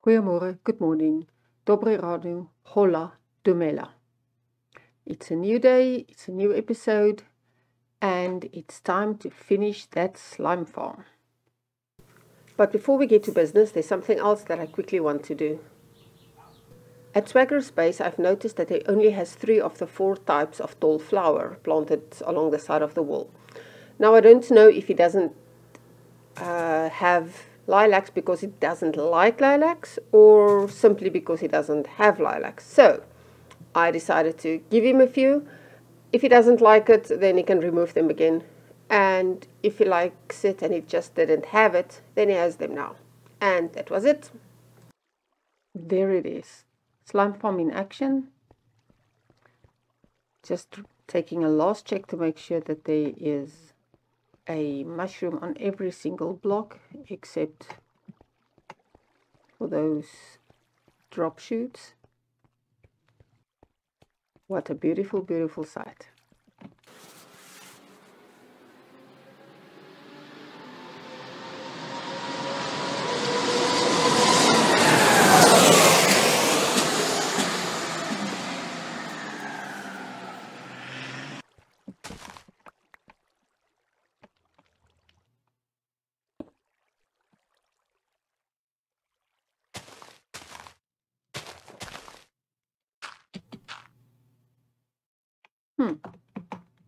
Goeiemorgen, good morning, dobre rano, hola, dumela. It's a new day, it's a new episode, and it's time to finish that slime farm. But before we get to business, there's something else that I quickly want to do. At Swagger Space, I've noticed that he only has 3 of the 4 types of tall flower planted along the side of the wall. Now, I don't know if he doesn't have lilacs because he doesn't like lilacs or simply because he doesn't have lilacs. So I decided to give him a few. If he doesn't like it, then he can remove them again. And if he likes it and he just didn't have it, then he has them now. And that was it. There it is. Slime farm in action. Just taking a last check to make sure that there is a mushroom on every single block except for those drop shoots. What a beautiful, beautiful sight.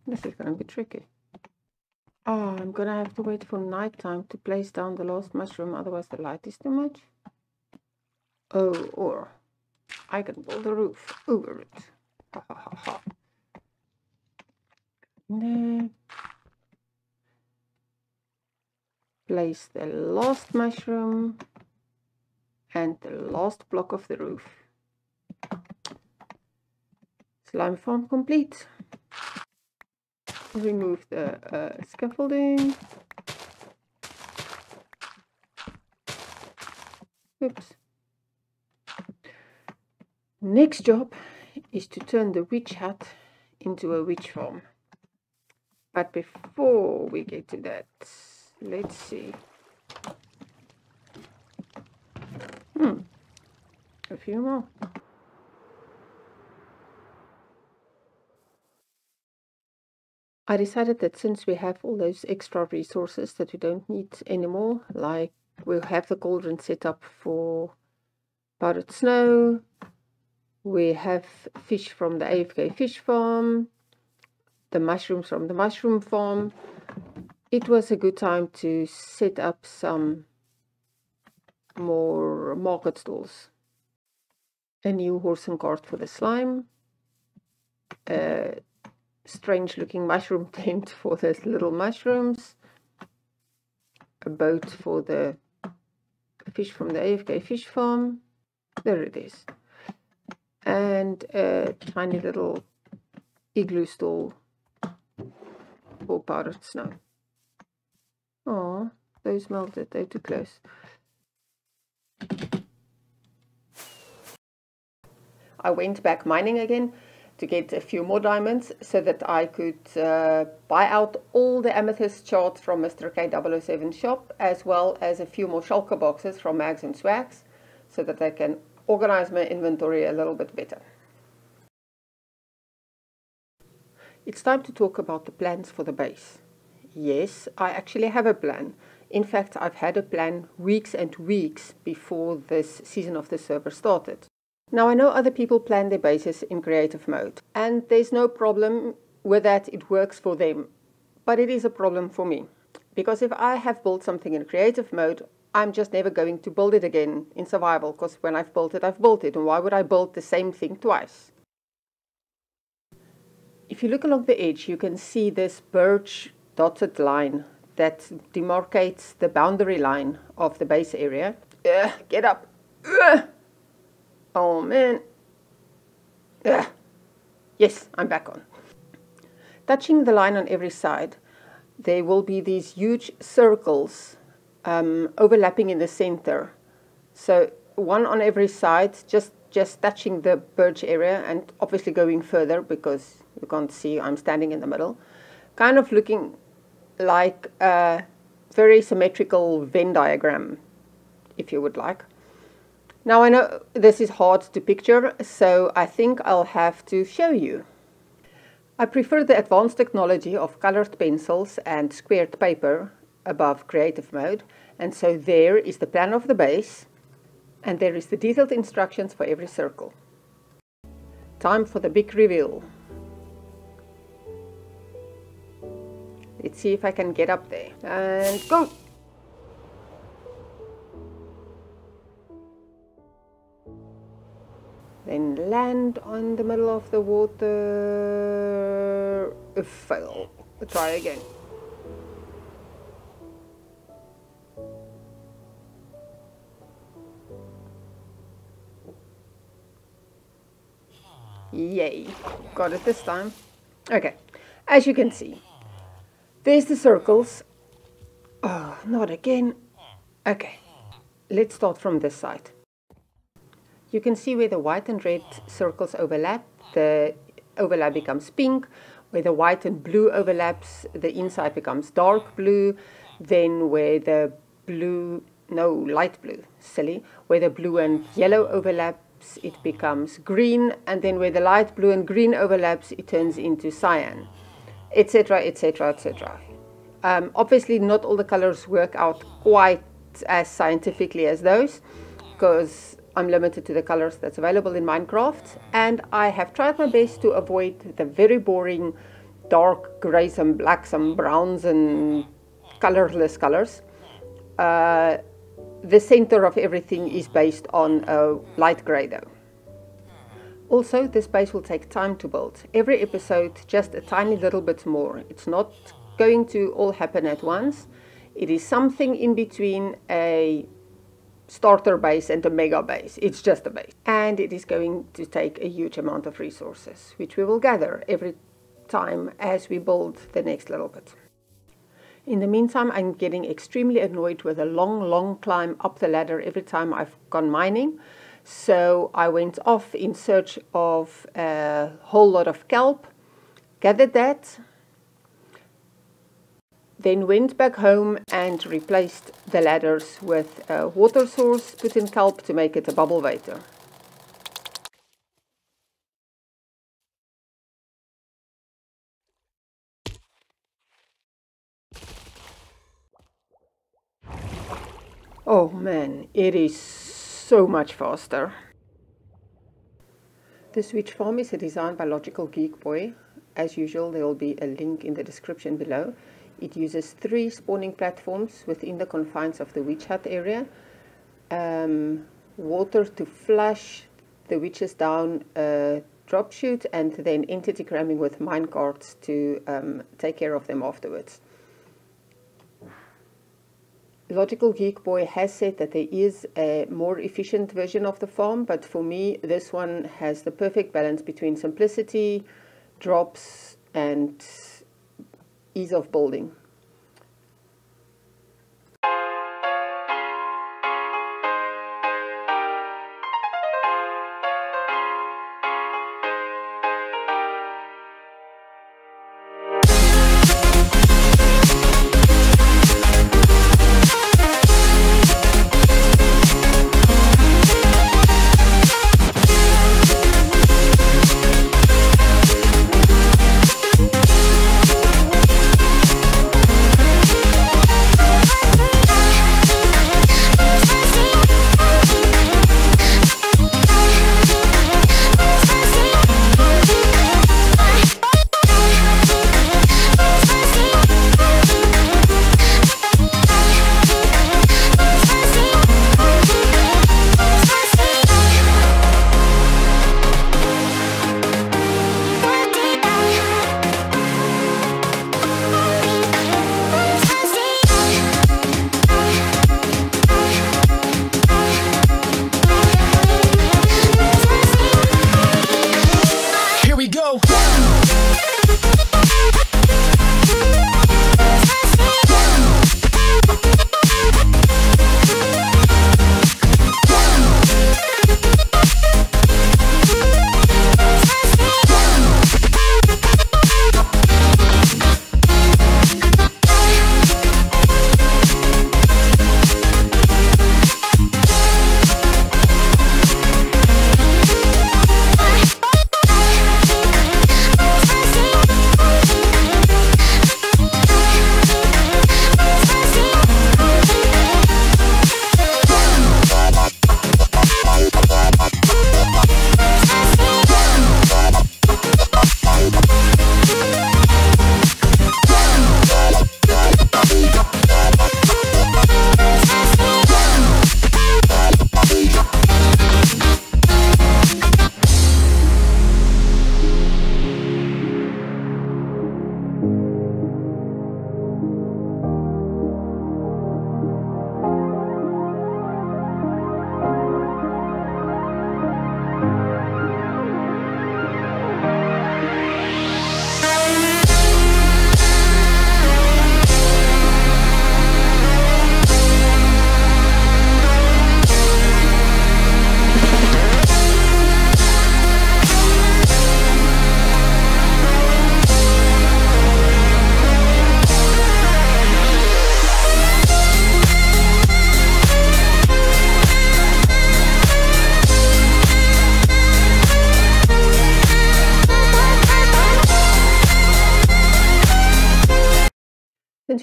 This is going to be tricky. Oh, I'm going to have to wait for night time to place down the last mushroom, otherwise the light is too much. Oh, or I can build a roof over it. Ha ha ha ha. No. Place the last mushroom and the last block of the roof. Slime farm complete. Remove the scaffolding. Oops. Next job is to turn the witch hut into a witch farm. But before we get to that, let's see. A few more. I decided that since we have all those extra resources that we don't need anymore, like we'll have the cauldron set up for powdered snow, we have fish from the AFK fish farm, the mushrooms from the mushroom farm, it was a good time to set up some more market stalls. A new horse and cart for the slime, a strange looking mushroom tent for those little mushrooms, a boat for the fish from the AFK fish farm, there it is, and a tiny little igloo stall for powdered snow. Oh, those melted, they're too close. I went back mining again to get a few more diamonds so that I could buy out all the amethyst shards from Mr. K007 shop, as well as a few more shulker boxes from Mags and Swags, so that I can organize my inventory a little bit better. It's time to talk about the plans for the base. Yes, I actually have a plan. In fact, I've had a plan weeks and weeks before this season of the server started. Now, I know other people plan their bases in creative mode, and there's no problem with that, it works for them. But it is a problem for me, because if I have built something in creative mode, I'm just never going to build it again in survival, because when I've built it, and why would I build the same thing twice? If you look along the edge, you can see this birch dotted line that demarcates the boundary line of the base area. Get up! Oh man. Yes, I'm back on. Touching the line on every side, there will be these huge circles overlapping in the center. So one on every side, just touching the birch area, and obviously going further because you can't see I'm standing in the middle. Kind of looking like a very symmetrical Venn diagram, if you would like. Now I know this is hard to picture, so I think I'll have to show you. I prefer the advanced technology of colored pencils and squared paper above creative mode, and so there is the plan of the base, and there is the detailed instructions for every circle. Time for the big reveal. Let's see if I can get up there, and go! Then land on the middle of the water. Fail. Try again. Yay, got it this time. Okay, as you can see, there's the circles. Oh, not again. Okay, let's start from this side. You can see where the white and red circles overlap, the overlap becomes pink. Where the white and blue overlaps, the inside becomes dark blue. Then where the light blue, silly. Where the blue and yellow overlaps, it becomes green. And then where the light blue and green overlaps, it turns into cyan, etc., etc., etc. Obviously, not all the colors work out quite as scientifically as those, because I'm limited to the colors that's available in Minecraft, and I have tried my best to avoid the very boring dark grays and blacks and browns and colorless colors. The center of everything is based on a light gray though. Also, this base will take time to build. Every episode, just a tiny little bit more. It's not going to all happen at once. It is something in between a starter base and a mega base. It's just a base, and it is going to take a huge amount of resources, which we will gather every time as we build the next little bit. In the meantime, I'm getting extremely annoyed with a long climb up the ladder every time I've gone mining, so I went off in search of a whole lot of kelp, gathered that, then went back home and replaced the ladders with a water source, put in kelp to make it a bubble water. Oh man, it is so much faster. The Switch farm is a design by Logical Geek Boy. As usual, there will be a link in the description below. It uses 3 spawning platforms within the confines of the witch hut area. Water to flush the witches down a drop chute, and then entity cramming with minecarts to take care of them afterwards. Logical Geek Boy has said that there is a more efficient version of the farm, but for me this one has the perfect balance between simplicity, drops, and ease of building.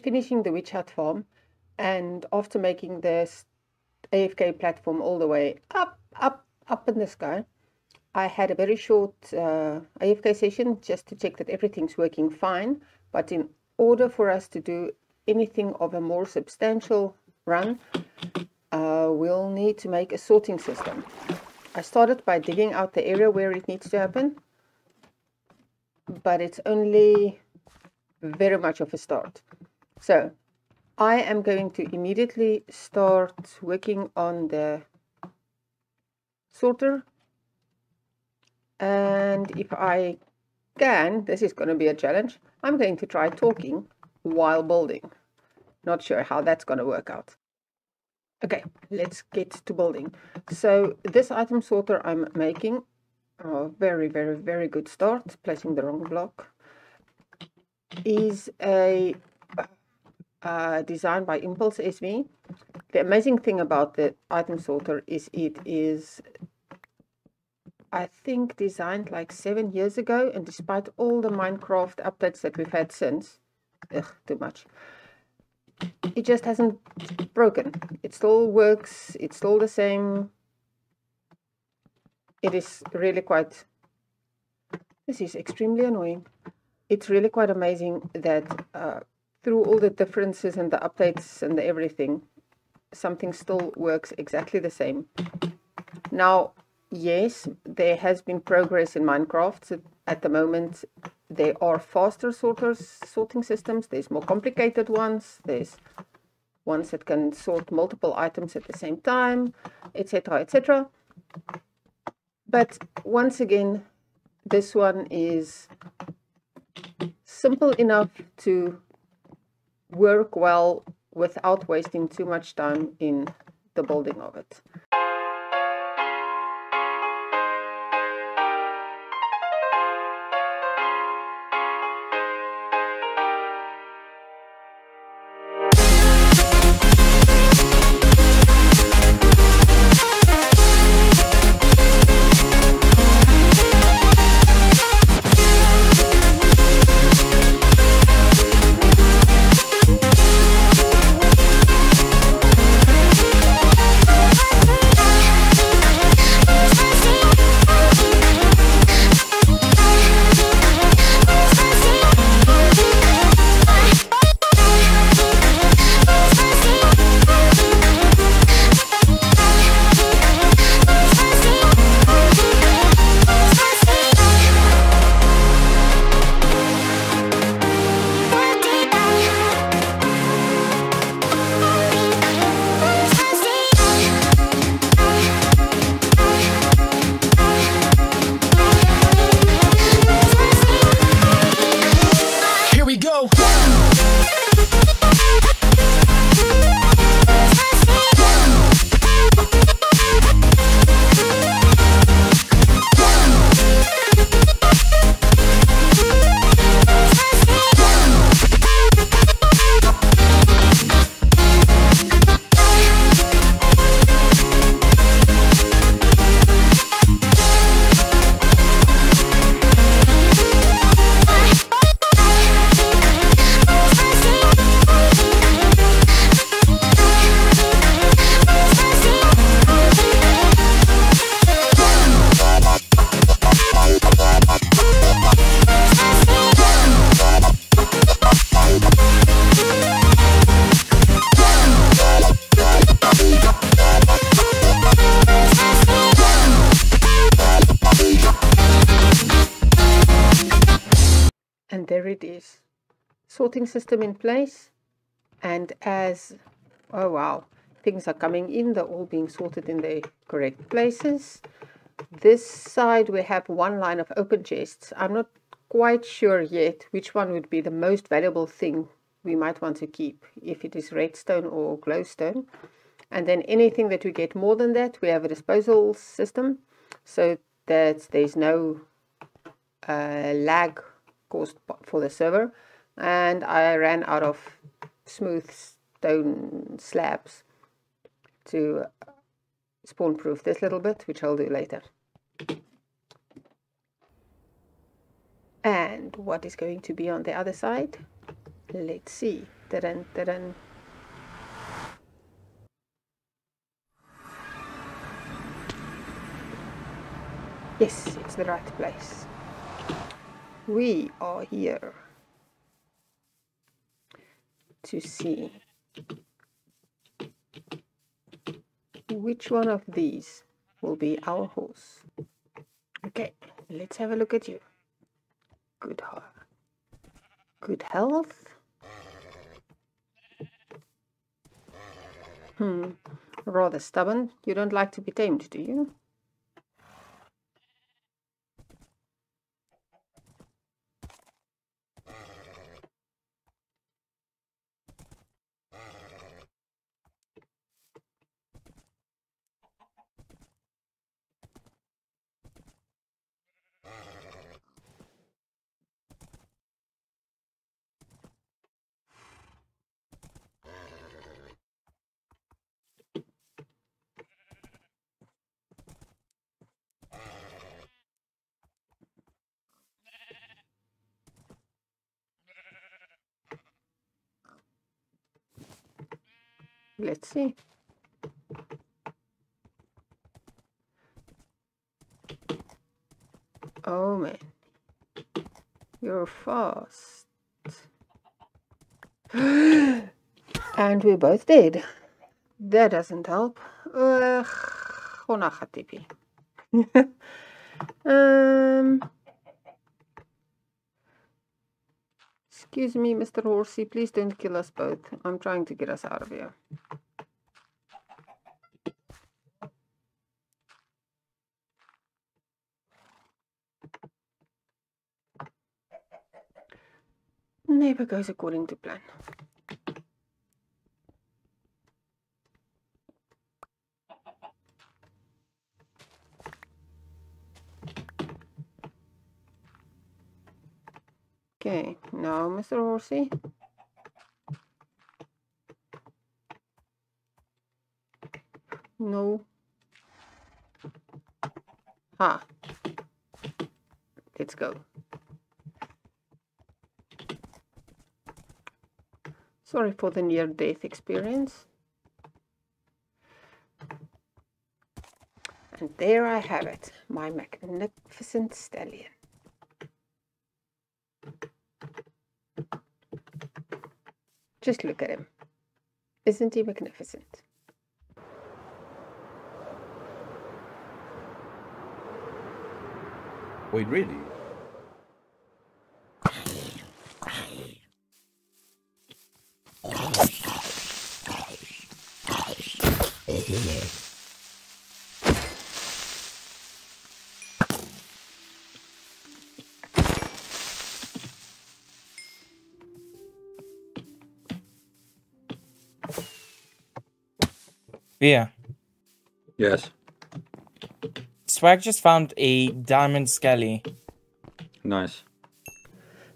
finished finishing the witch hut farm, and after making this AFK platform all the way up in the sky, I had a very short AFK session just to check that everything's working fine. But in order for us to do anything of a more substantial run, we'll need to make a sorting system. I started by digging out the area where it needs to happen, but it's only very much of a start. So I am going to immediately start working on the sorter, and if I can, this is going to be a challenge, I'm going to try talking while building. Not sure how that's going to work out. Okay, let's get to building. So this item sorter I'm making, very good start, placing the wrong block, is a design by Impulse SV. The amazing thing about the item sorter is it is, I think, designed like 7 years ago, and despite all the Minecraft updates that we've had since, too much, it just hasn't broken. It still works, it's still the same. It is really quite, this is extremely annoying. It's really quite amazing that through all the differences and the updates and the everything, something still works exactly the same. Now, yes, there has been progress in Minecraft. So at the moment, there are faster sorting systems. There's more complicated ones. There's ones that can sort multiple items at the same time, etc., etc. But once again, this one is simple enough to work well without wasting too much time in the building of it. And there it is, sorting system in place. And as, oh wow, things are coming in, they're all being sorted in their correct places. This side we have one line of open chests. I'm not quite sure yet which one would be the most valuable thing we might want to keep, if it is redstone or glowstone. And then anything that we get more than that, we have a disposal system so that there's no lag caused for the server. And I ran out of smooth stone slabs to spawn proof this little bit, which I'll do later. And what is going to be on the other side? Let's see. Dun, dun, dun. Yes, it's the right place. We are here to see which one of these will be our horse. Okay, let's have a look at you. Good heart. Good health. Rather stubborn. You don't like to be tamed, do you? Let's see. Oh man, you're fast. And we're both dead. That doesn't help. Gewoon agatipi. Excuse me, Mr. Horsey, please don't kill us both. I'm trying to get us out of here. Never goes according to plan. Okay, now Mr. Horsey. No. Ah. Let's go. Sorry for the near-death experience. And there I have it, my magnificent stallion. Just look at him. Isn't he magnificent? Wait, really? Yeah. Yes. Swag just found a diamond skelly. Nice.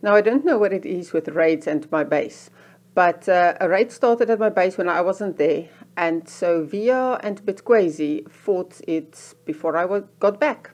Now, I don't know what it is with raids and my base, but a raid started at my base when I wasn't there, and so Via and Bitquazy fought it before I got back.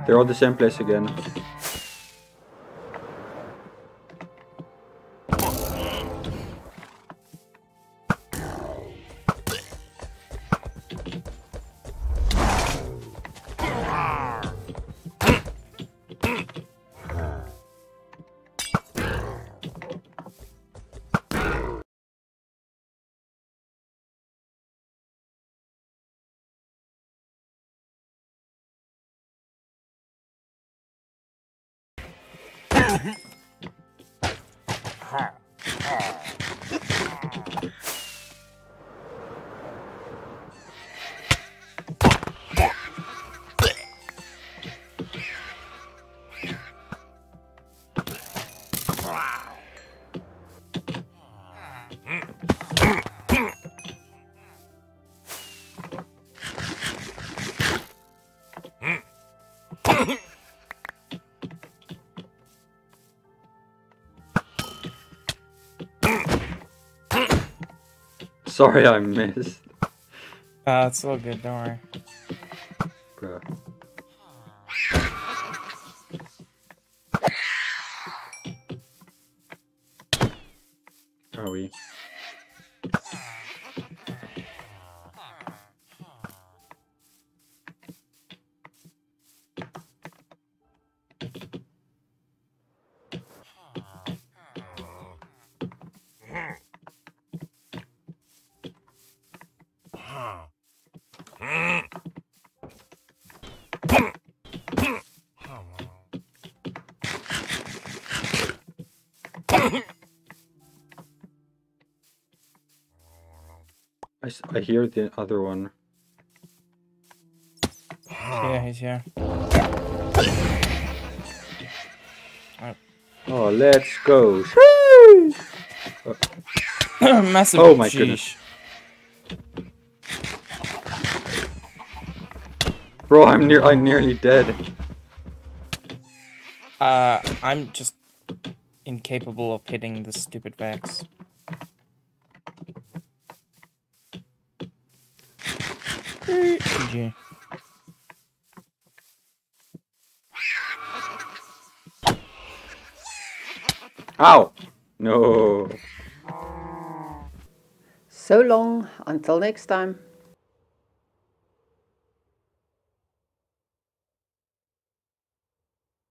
They're all the same place again. Sorry I missed. It's all good, don't worry. Bruh. Are we? I hear the other one. Yeah, he's here. Oh, let's go. Massive. Oh my goodness. Bro, I'm nearly dead. I'm just incapable of hitting the stupid Vex. GG. Ow! No. So long, until next time.